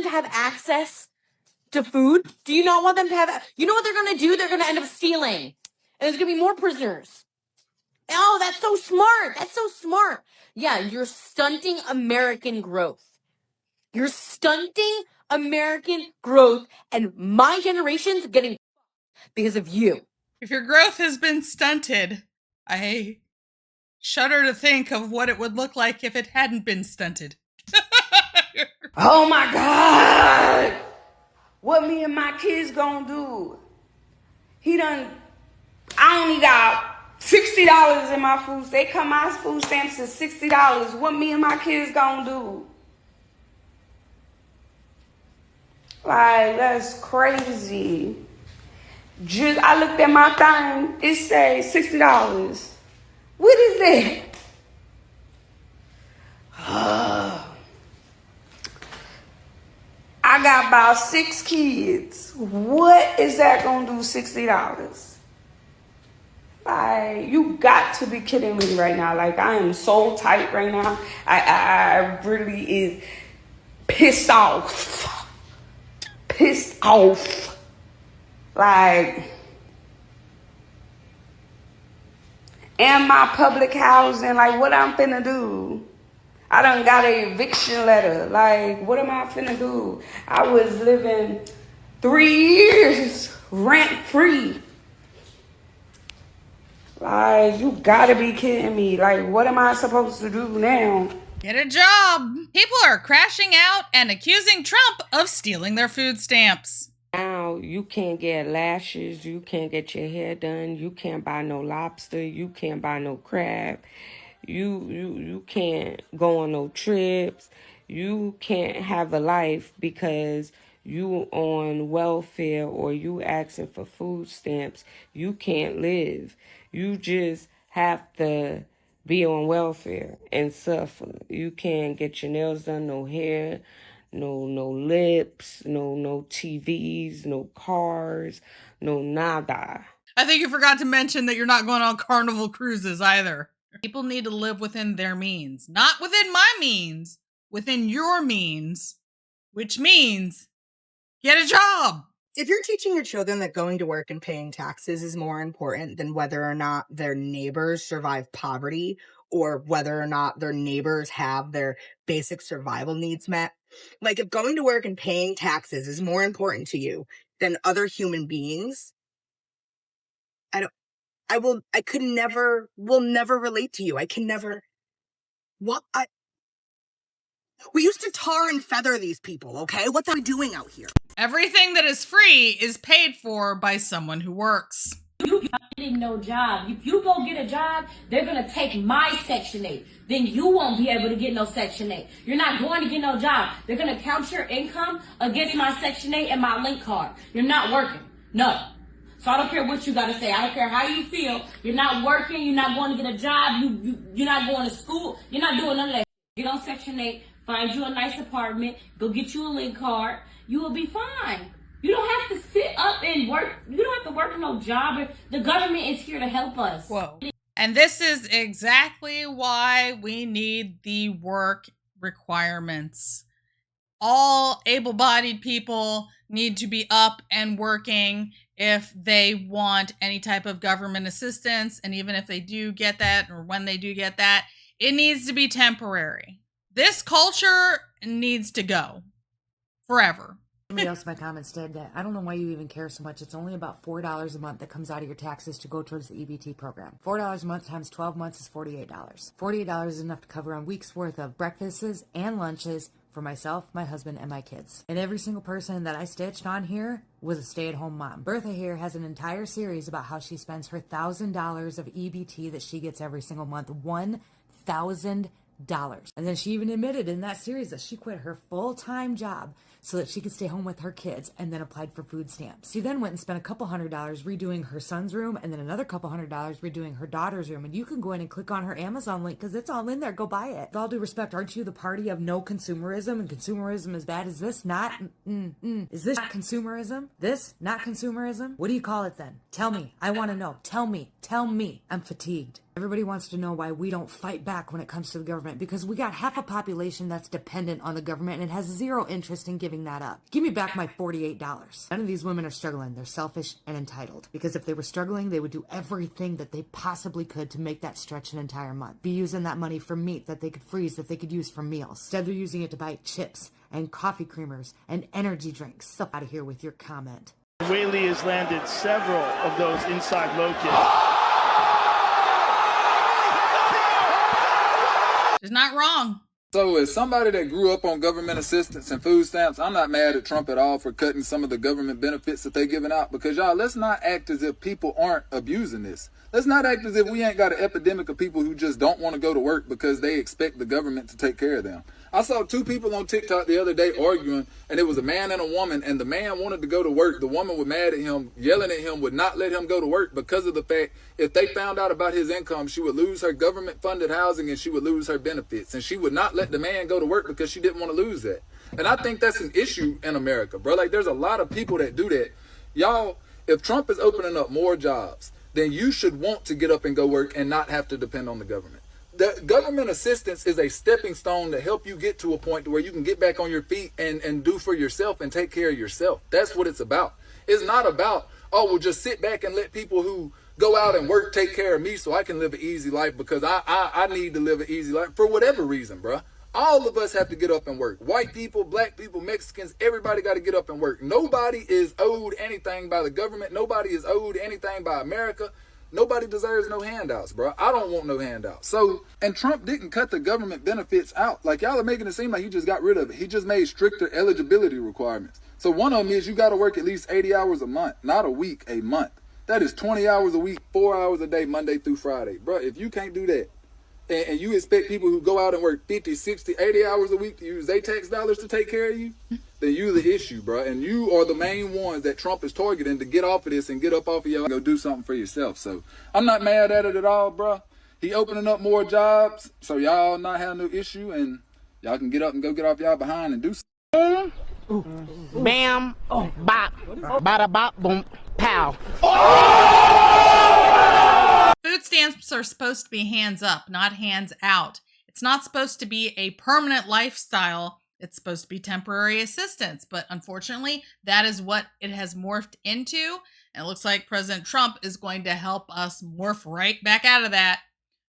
to have access to food? Do you not want them to have, you know what they're going to do? They're going to end up stealing. And there's going to be more prisoners. Oh, that's so smart. That's so smart. Yeah, you're stunting American growth. You're stunting American growth, and my generation's getting because of you. If your growth has been stunted, I shudder to think of what it would look like if it hadn't been stunted. Oh my God! What me and my kids gonna do? I only got $60 in my food. They cut my food stamps to $60. What me and my kids gonna do? Like, that's crazy. I looked at my thing, it said $60. What is that? I got about 6 kids. What is that gonna do, $60? Like, you got to be kidding me right now. Like, I am so tight right now. I really is pissed off. Pissed off. Like, and my public housing, like, what I'm finna do? I done got an eviction letter. Like, what am I finna do? I was living 3 years rent-free. Like, you gotta be kidding me. Like, what am I supposed to do now? Get a job. People are crashing out and accusing Trump of stealing their food stamps. Now, you can't get lashes. You can't get your hair done. You can't buy no lobster. You can't buy no crab. You can't go on no trips. You can't have a life because you on welfare or you asking for food stamps. You can't live. You just have to be on welfare and suffer. You can't get your nails done, no hair, no lips, no TVs, no cars, no nada. I think you forgot to mention that you're not going on Carnival cruises either. People need to live within their means, not within my means, within your means, which means get a job. If you're teaching your children that going to work and paying taxes is more important than whether or not their neighbors survive poverty or whether or not their neighbors have their basic survival needs met, like if going to work and paying taxes is more important to you than other human beings, will never relate to you. I can never, we used to tar and feather these people, okay? What are we doing out here? Everything that is free is paid for by someone who works. You're not getting no job. If you go get a job, they're going to take my Section 8. Then you won't be able to get no Section 8. You're not going to get no job. They're going to count your income against my Section 8 and my link card. You're not working. No. So I don't care what you got to say. I don't care how you feel. You're not working. You're not going to get a job. You're not going to school. You're not doing none of that. Get on Section 8. Find you a nice apartment. Go get you a link card. You will be fine. You don't have to sit up and work. You don't have to work no job. The government is here to help us. Whoa. And this is exactly why we need the work requirements. All able-bodied people need to be up and working if they want any type of government assistance. And even if they do get that, or when they do get that, it needs to be temporary. This culture needs to go forever. Somebody else in my comments said that I don't know why you even care so much. It's only about $4 a month that comes out of your taxes to go towards the EBT program. $4 a month times 12 months is $48. $48 is enough to cover a week's worth of breakfasts and lunches for myself, my husband, and my kids. And every single person that I stitched on here was a stay-at-home mom. Bertha here has an entire series about how she spends her $1,000 of EBT that she gets every single month. $1,000. And then she even admitted in that series that she quit her full-time job so that she could stay home with her kids and then applied for food stamps. She then went and spent a couple $100 redoing her son's room and then another couple $100 redoing her daughter's room. And you can go in and click on her Amazon link because it's all in there. Go buy it. With all due respect, aren't you the party of no consumerism and consumerism is bad? Is this not? Is this consumerism? This not consumerism? What do you call it then? Tell me. I want to know. Tell me. I'm fatigued. Everybody wants to know why we don't fight back when it comes to the government because we got half a population that's dependent on the government and has zero interest in giving giving that up. Give me back my $48. None of these women are struggling. They're selfish and entitled. Because if they were struggling, they would do everything that they possibly could to make that stretch an entire month. Be using that money for meat that they could freeze, that they could use for meals. Instead, they're using it to buy chips and coffee creamers and energy drinks. So out of here with your comment. Whaley has landed several of those inside low kicks. She's not wrong. So as somebody that grew up on government assistance and food stamps, I'm not mad at Trump at all for cutting some of the government benefits that they're giving out, because y'all, let's not act as if people aren't abusing this. Let's not act as if we ain't got an epidemic of people who just don't want to go to work because they expect the government to take care of them. I saw two people on TikTok the other day arguing, and it was a man and a woman, and the man wanted to go to work. The woman was mad at him, yelling at him, would not let him go to work because of the fact if they found out about his income, she would lose her government-funded housing and she would lose her benefits. And she would not let the man go to work because she didn't want to lose that. And I think that's an issue in America, bro. Like, there's a lot of people that do that. Y'all, if Trump is opening up more jobs, then you should want to get up and go work and not have to depend on the government. The government assistance is a stepping stone to help you get to a point to where you can get back on your feet and do for yourself and take care of yourself. That's what it's about. It's not about, oh, well, just sit back and let people who go out and work take care of me so I can live an easy life because I need to live an easy life for whatever reason, bro. All of us have to get up and work. White people, black people, Mexicans, everybody got to get up and work. Nobody is owed anything by the government. Nobody is owed anything by America. Nobody deserves no handouts, bro. I don't want no handouts. So, and Trump didn't cut the government benefits out. Like, y'all are making it seem like he just got rid of it. He just made stricter eligibility requirements. So one of them is you got to work at least 80 hours a month, not a week, a month. That is 20 hours a week, 4 hours a day, Monday through Friday. Bro, if you can't do that, and you expect people who go out and work 50, 60, 80 hours a week to use their tax dollars to take care of you, then you the issue, bro. And you are the main ones that Trump is targeting to get off of this and get up off of y'all and go do something for yourself. So I'm not mad at it at all, bro. He opening up more jobs, so y'all not have no issue, and y'all can get up and go get off y'all behind and do something. Bam, bop, bada bop, boom, pow. Food stamps are supposed to be hands up, not hands out. It's not supposed to be a permanent lifestyle. It's supposed to be temporary assistance. But unfortunately, that is what it has morphed into. And it looks like President Trump is going to help us morph right back out of that,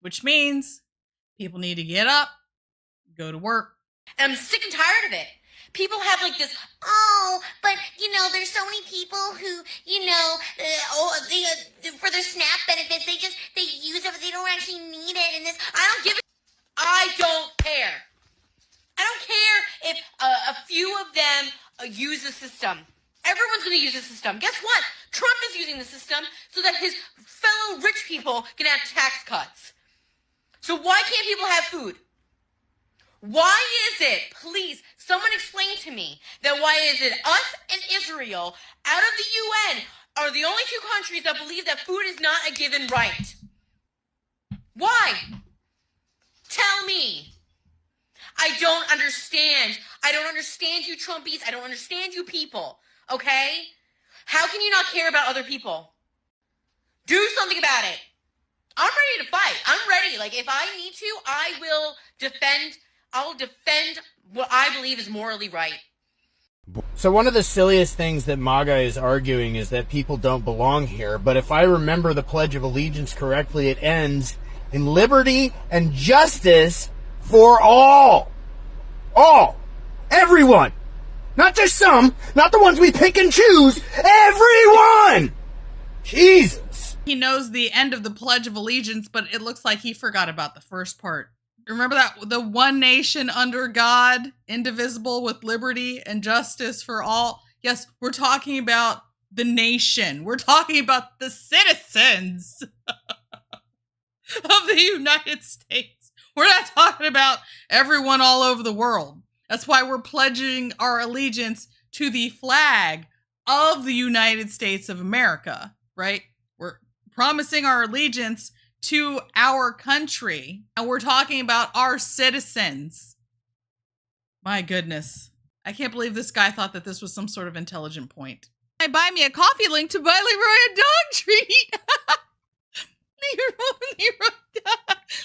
which means people need to get up, go to work. And I'm sick and tired of it. People have like this, but there's so many people who, for their SNAP benefits, they use it, but they don't actually need it. And this, I don't care. I don't care if a few of them use the system. Everyone's going to use the system. Guess what? Trump is using the system so that his fellow rich people can have tax cuts. So why can't people have food? Why is it, please, someone explain to me, that why is it us and Israel out of the UN are the only two countries that believe that food is not a given right? Why? Tell me. I don't understand. I don't understand you Trumpies. I don't understand you people, okay? How can you not care about other people? Do something about it. I'm ready to fight. I'm ready. Like, if I need to, I'll defend what I believe is morally right. So one of the silliest things that MAGA is arguing is that people don't belong here. But if I remember the Pledge of Allegiance correctly, it ends in liberty and justice for all. All. Everyone. Not just some. Not the ones we pick and choose. Everyone. Jesus. He knows the end of the Pledge of Allegiance, but it looks like he forgot about the first part. Remember that? The one nation under God, indivisible, with liberty and justice for all. Yes, we're talking about the nation. We're talking about the citizens of the United States. We're not talking about everyone all over the world. That's why we're pledging our allegiance to the flag of the United States of America, right? We're promising our allegiance to our country, and we're talking about our citizens. My goodness. I can't believe this guy thought that this was some sort of intelligent point. Buy me a coffee link to buy Leroy a dog treat.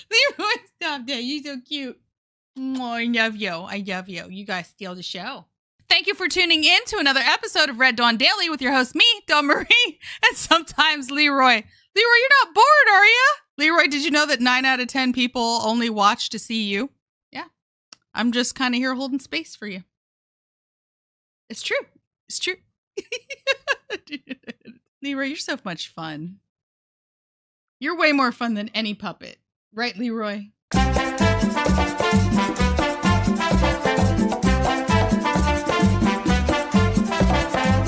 Leroy, stop that. You're so cute. Oh, I love you. I love you. You guys steal the show. Thank you you for tuning in to another episode of Red Dawn Daily with your host, me, Dawn Marie, and sometimes Leroy. Leroy, you're not bored, are you? Leroy, did you know that 9 out of 10 people only watch to see you? Yeah. I'm just kind of here holding space for you. It's true. It's true. Leroy, you're so much fun. You're way more fun than any puppet. Right, Leroy?